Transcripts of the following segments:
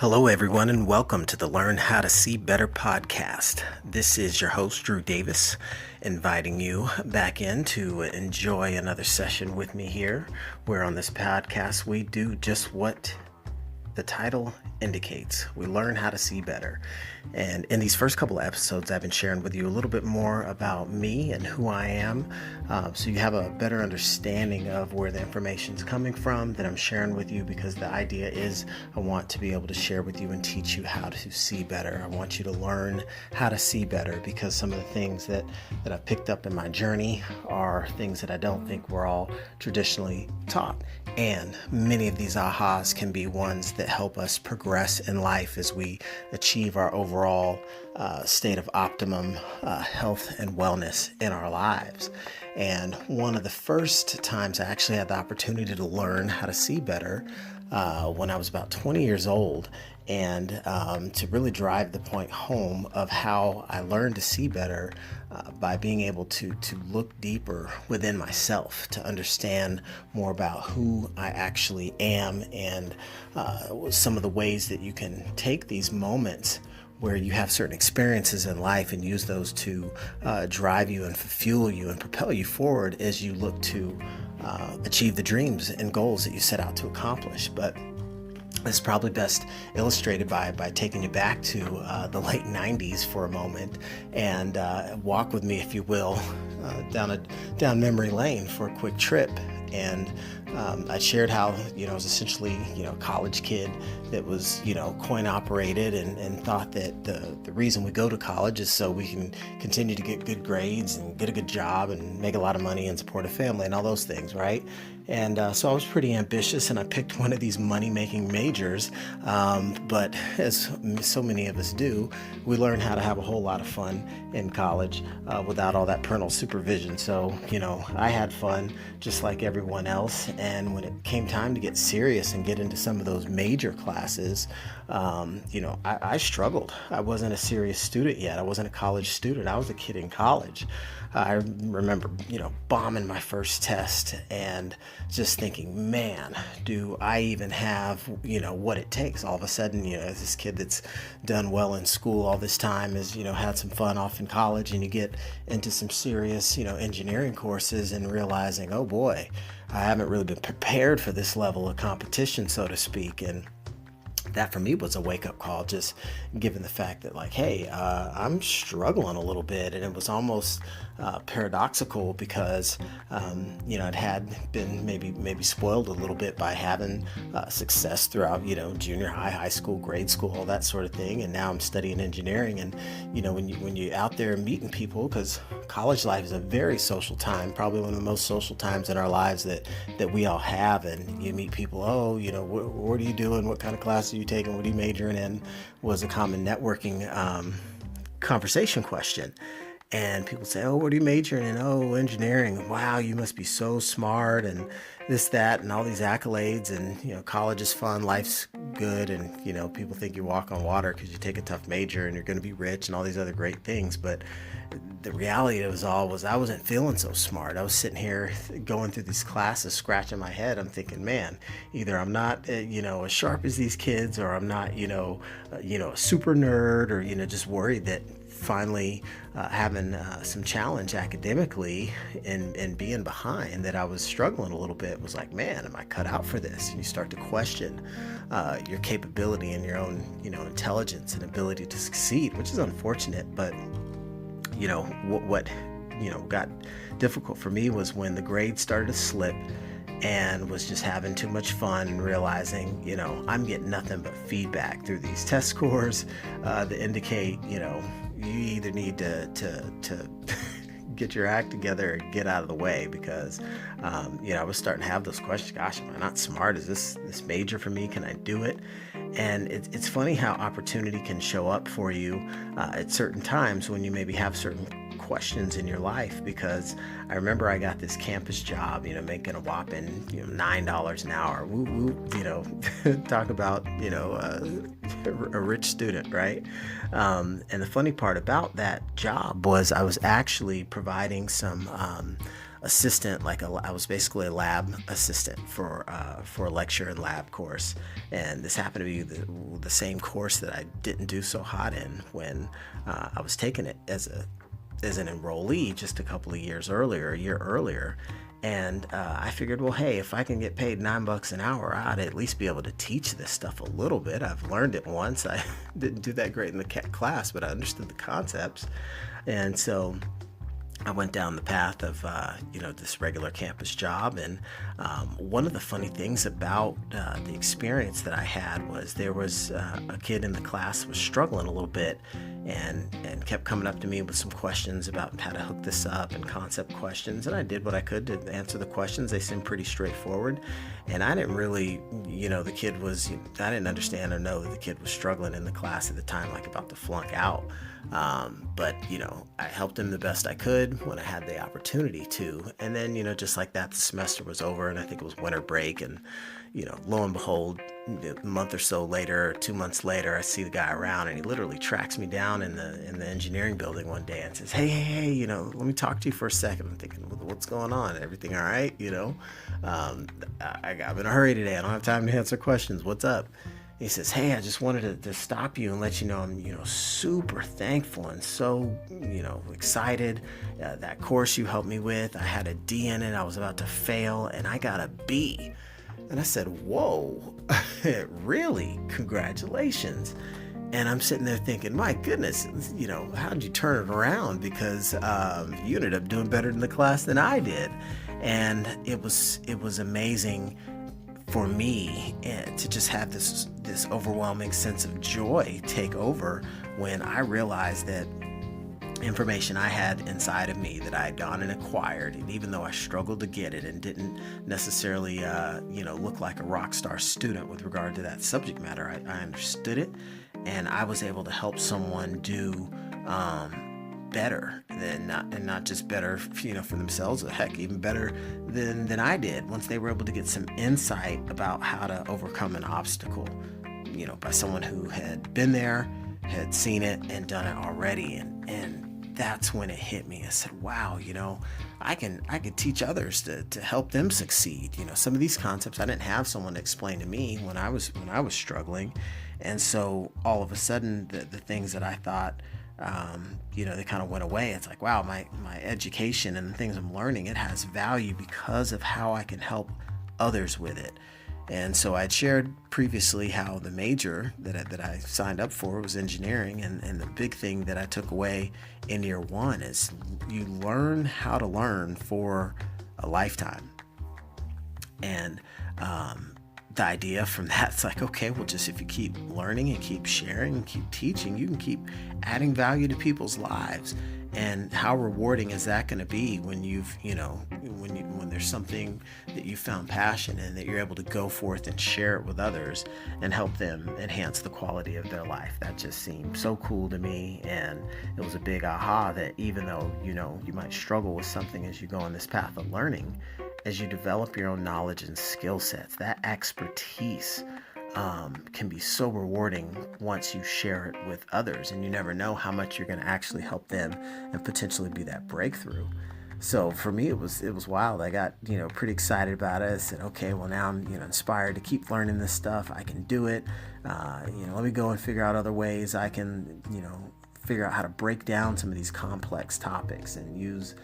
Hello, everyone, and welcome to the Learn How to See Better podcast. This is your host, Drew Davis, inviting you back in to enjoy another session with me here, where on this podcast we do just what the title indicates. We learn how to see better. And in these first couple of episodes, I've been sharing with you a little bit more about me and who I am, so you have a better understanding of where the information is coming from that I'm sharing with you, because the idea is I want to be able to share with you and teach you how to see better. I want you to learn how to see better, because some of the things that I've picked up in my journey are things that I don't think we're all traditionally taught. And many of these ahas can be ones that help us progress in life as we achieve our overall state of optimum health and wellness in our lives. And one of the first times I actually had the opportunity to learn how to see better when I was about 20 years old, and to really drive the point home of how I learned to see better by being able to look deeper within myself, to understand more about who I actually am, and some of the ways that you can take these moments where you have certain experiences in life and use those to drive you and fuel you and propel you forward as you look to achieve the dreams and goals that you set out to accomplish. But it's probably best illustrated by taking you back to the late 90s for a moment, and walk with me, if you will, down memory lane for a quick trip. And I shared how, I was essentially, a college kid that was, coin operated, and thought that the reason we go to college is so we can continue to get good grades and get a good job and make a lot of money and support a family and all those things, right? And so I was pretty ambitious, and I picked one of these money-making majors. But as so many of us do, we learn how to have a whole lot of fun in college without all that parental supervision. So, I had fun just like everyone else. And when it came time to get serious and get into some of those major classes, I struggled. I wasn't a serious student yet. I wasn't a college student. I was a kid in college. I remember, bombing my first test and just thinking, man, do I even have, what it takes? All of a sudden, this kid that's done well in school all this time has, had some fun off in college, and you get into some serious, engineering courses, and realizing, oh boy, I haven't really been prepared for this level of competition, so to speak. And that for me was a wake-up call, just given the fact that, like, hey, I'm struggling a little bit. And it was almost paradoxical, because it had been maybe spoiled a little bit by having success throughout junior high school, grade school, all that sort of thing. And now I'm studying engineering, and when you're out there meeting people, because college life is a very social time, probably one of the most social times in our lives that we all have. And you meet people, what are you doing, what kind of class are you taking, what are you majoring in, was a common networking conversation question. And people say, oh, what are you majoring in? Oh, engineering. Wow, you must be so smart, and this, that, and all these accolades. And, college is fun, life's good. And, people think you walk on water because you take a tough major and you're going to be rich and all these other great things. But the reality of it all was I wasn't feeling so smart. I was sitting here going through these classes, scratching my head. I'm thinking, man, either I'm not, as sharp as these kids, or I'm not, a super nerd, or, just worried that finally having some challenge academically and being behind, that I was struggling a little bit. It was like, man, am I cut out for this? And you start to question your capability and your own, intelligence and ability to succeed, which is unfortunate. But what got difficult for me was when the grades started to slip, and was just having too much fun, and realizing, I'm getting nothing but feedback through these test scores that indicate, you either need to get your act together and get out of the way, because, I was starting to have those questions. Gosh, am I not smart? Is this major for me? Can I do it? And it's funny how opportunity can show up for you at certain times when you maybe have certain questions in your life, because I remember I got this campus job, making a whopping, $9 an hour. Talk about, a rich student, right? And the funny part about that job was I was actually providing some assistant, I was basically a lab assistant for a lecture and lab course. And this happened to be the same course that I didn't do so hot in when I was taking it as an enrollee just a year earlier. And I figured, well, hey, if I can get paid $9 an hour, I'd at least be able to teach this stuff a little bit. I've learned it once. I didn't do that great in the class, but I understood the concepts. And so I went down the path of, this regular campus job. And one of the funny things about the experience that I had was there was a kid in the class was struggling a little bit and kept coming up to me with some questions about how to hook this up and concept questions. And I did what I could to answer the questions. They seemed pretty straightforward. And I didn't really, I didn't understand or know that the kid was struggling in the class at the time, like about to flunk out. But I helped him the best I could when I had the opportunity to. And then, just like that, the semester was over, and I think it was winter break. And, lo and behold, a month or so later, 2 months later, I see the guy around, and he literally tracks me down in the engineering building one day and says, hey, let me talk to you for a second. I'm thinking, what's going on? Everything all right? I'm in a hurry today. I don't have time to answer questions. What's up? He says, hey, I just wanted to stop you and let you know I'm, super thankful and so, excited. That course you helped me with, I had a D in it. I was about to fail, and I got a B. And I said, whoa, really? Congratulations. And I'm sitting there thinking, my goodness, how did you turn it around? Because you ended up doing better in the class than I did. And it was amazing for me to just have this overwhelming sense of joy take over when I realized that information I had inside of me that I had gone and acquired, and even though I struggled to get it and didn't necessarily look like a rock star student with regard to that subject matter, I understood it, and I was able to help someone do better than not just better for themselves, heck, even better than I did once they were able to get some insight about how to overcome an obstacle, by someone who had been there, had seen it and done it already. And that's when it hit me. I said, wow, I could teach others to help them succeed. Some of these concepts I didn't have someone to explain to me when I was struggling. And so all of a sudden the things that I thought they kind of went away. It's like, wow, my education and the things I'm learning, it has value because of how I can help others with it. And so I'd shared previously how the major that I signed up for was engineering. And the big thing that I took away in year one is you learn how to learn for a lifetime. And the idea from that's like, okay, well, just if you keep learning and keep sharing and keep teaching, you can keep adding value to people's lives. And how rewarding is that going to be when when there's something that you found passion in, that you're able to go forth and share it with others and help them enhance the quality of their life? That just seemed so cool to me. And it was a big aha that even though, you might struggle with something as you go on this path of learning, as you develop your own knowledge and skill sets, that expertise can be so rewarding once you share it with others, and you never know how much you're going to actually help them and potentially be that breakthrough. So for me, it was wild. I got, pretty excited about it. I said, okay, well now I'm, inspired to keep learning this stuff. I can do it. Let me go and figure out other ways I can, figure out how to break down some of these complex topics and use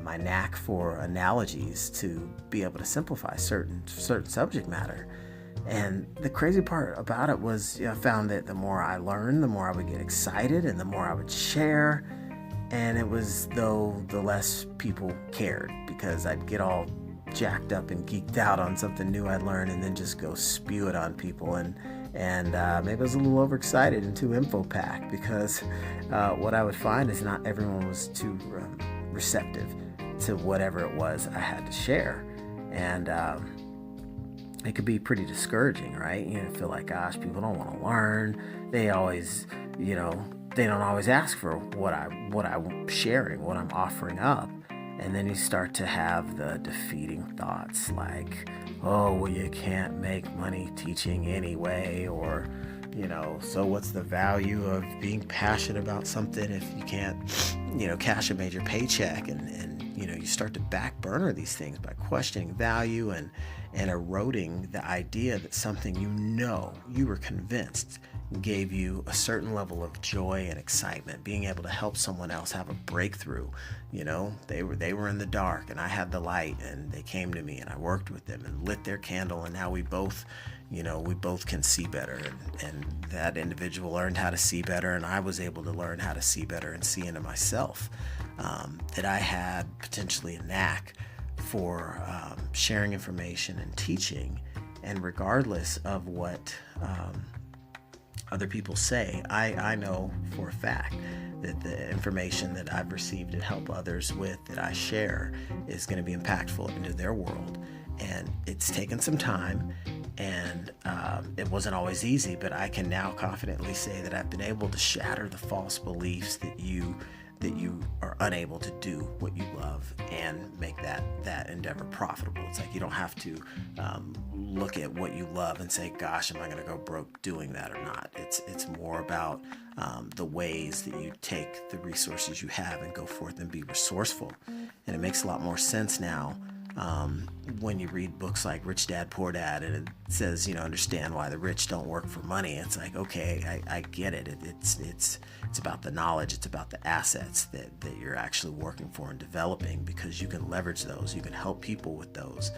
my knack for analogies to be able to simplify certain subject matter. And the crazy part about it was I found that the more I learned, the more I would get excited and the more I would share. And it was though the less people cared, because I'd get all jacked up and geeked out on something new I'd learned and then just go spew it on people. And maybe I was a little overexcited and too info-packed, because what I would find is not everyone was too receptive to whatever it was I had to share. And it could be pretty discouraging, right? Feel like, gosh, people don't want to learn. They always, they don't always ask for what I'm sharing, what I'm offering up. And then you start to have the defeating thoughts like, oh, well, you can't make money teaching anyway, or, so what's the value of being passionate about something if you can't, cash a major paycheck and you start to back burner these things by questioning value and eroding the idea that something you were convinced gave you a certain level of joy and excitement, being able to help someone else have a breakthrough. They were in the dark and I had the light, and they came to me and I worked with them and lit their candle, and now we both can see better, and that individual learned how to see better, and I was able to learn how to see better and see into myself that I had potentially a knack for sharing information and teaching. And regardless of what other people say, I know for a fact that the information that I've received and help others with, that I share, is going to be impactful into their world. And it's taken some time, and it wasn't always easy, but I can now confidently say that I've been able to shatter the false beliefs that you are unable to do what you love and make that endeavor profitable. It's like you don't have to look at what you love and say, gosh, am I going to go broke doing that or not? It's more about the ways that you take the resources you have and go forth and be resourceful. And it makes a lot more sense now when you read books like Rich Dad, Poor Dad, and it says, understand why the rich don't work for money. It's like, okay, I get it. It's about the knowledge. It's about the assets that you're actually working for and developing, because you can leverage those. You can help people with those.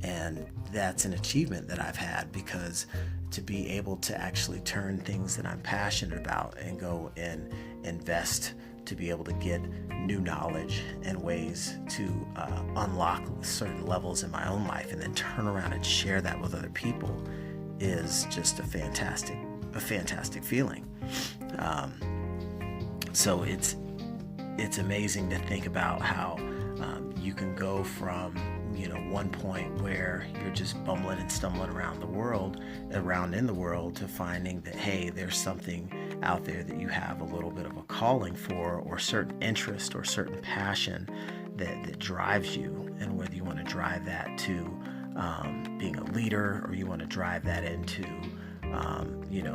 And that's an achievement that I've had, because to be able to actually turn things that I'm passionate about and go and invest to be able to get new knowledge and ways to unlock certain levels in my own life, and then turn around and share that with other people, is just a fantastic feeling. So it's amazing to think about how you can go from one point where you're just bumbling and stumbling around in the world, to finding that, hey, there's something out there that you have a little bit of a calling for, or certain interest or certain passion that drives you. And whether you want to drive that to being a leader, or you want to drive that into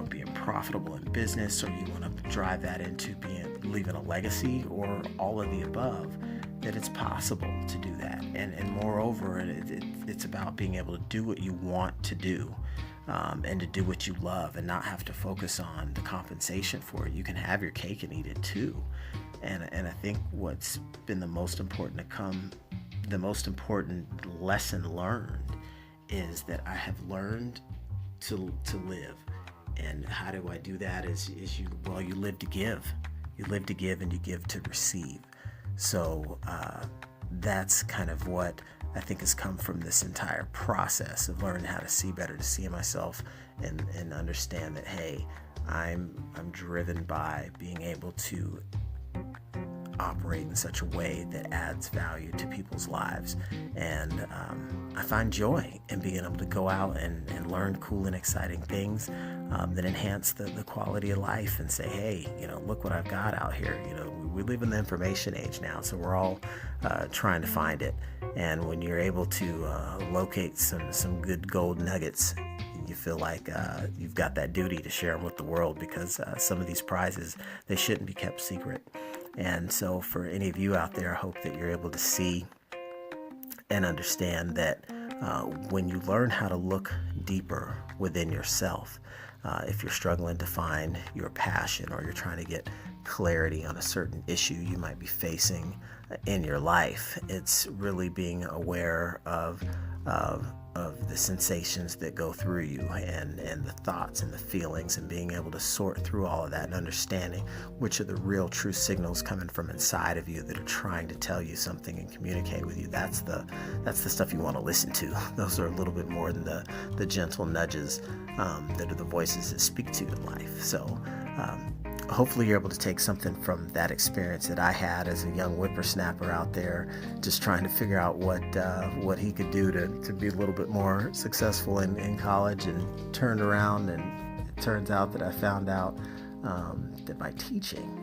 being profitable in business, or you want to drive that into leaving a legacy, or all of the above, that it's possible to do that. And moreover, it's about being able to do what you want to do, and to do what you love, and not have to focus on the compensation for it. You can have your cake and eat it too. And I think what's been the most important lesson learned is that I have learned to live. And how do I do that? Is you live to give. You live to give, and you give to receive. So that's kind of what I think has come from this entire process of learning how to see better, to see myself and understand that, hey, I'm driven by being able to operate in such a way that adds value to people's lives. And I find joy in being able to go out and learn cool and exciting things that enhance the quality of life, and say, hey, look what I've got out here. We live in the information age now, so we're all trying to find it. And when you're able to locate some good gold nuggets, you feel like you've got that duty to share them with the world, because some of these prizes, they shouldn't be kept secret. And so for any of you out there, I hope that you're able to see and understand that when you learn how to look deeper within yourself, if you're struggling to find your passion, or you're trying to get clarity on a certain issue you might be facing in your life, it's really being aware of the sensations that go through you, and the thoughts and the feelings, and being able to sort through all of that, and understanding which are the real true signals coming from inside of you that are trying to tell you something and communicate with you. That's the stuff you want to listen to. Those are a little bit more than the gentle nudges that are the voices that speak to you in life. So hopefully you're able to take something from that experience that I had as a young whippersnapper out there, just trying to figure out what he could do to be a little bit more successful in college, and turned around, and it turns out that I found out that by teaching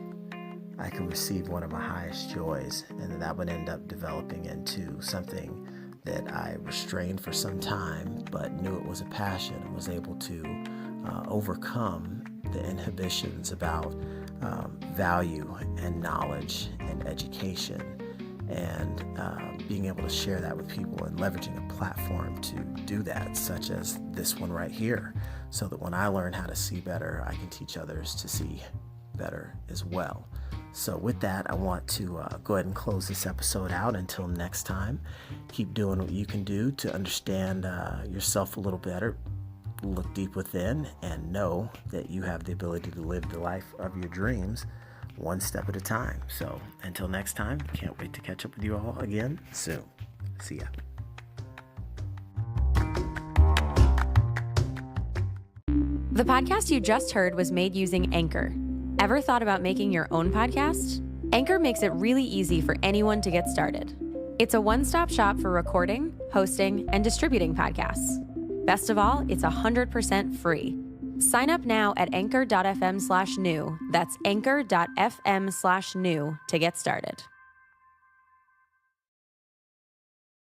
I could receive one of my highest joys, and that would end up developing into something that I restrained for some time, but knew it was a passion, and was able to overcome the inhibitions about value and knowledge and education, and being able to share that with people and leveraging a platform to do that, such as this one right here, so that when I learn how to see better, I can teach others to see better as well. So with that, I want to go ahead and close this episode out. Until next time, keep doing what you can do to understand yourself a little better, look deep within, and know that you have the ability to live the life of your dreams one step at a time. So until next time, can't wait to catch up with you all again soon. See ya. The podcast you just heard was made using Anchor. Ever thought about making your own podcast? Anchor makes it really easy for anyone to get started. It's a one-stop shop for recording, hosting, and distributing podcasts. Best of all, it's 100% free. Sign up now at anchor.fm/new. That's anchor.fm/new to get started.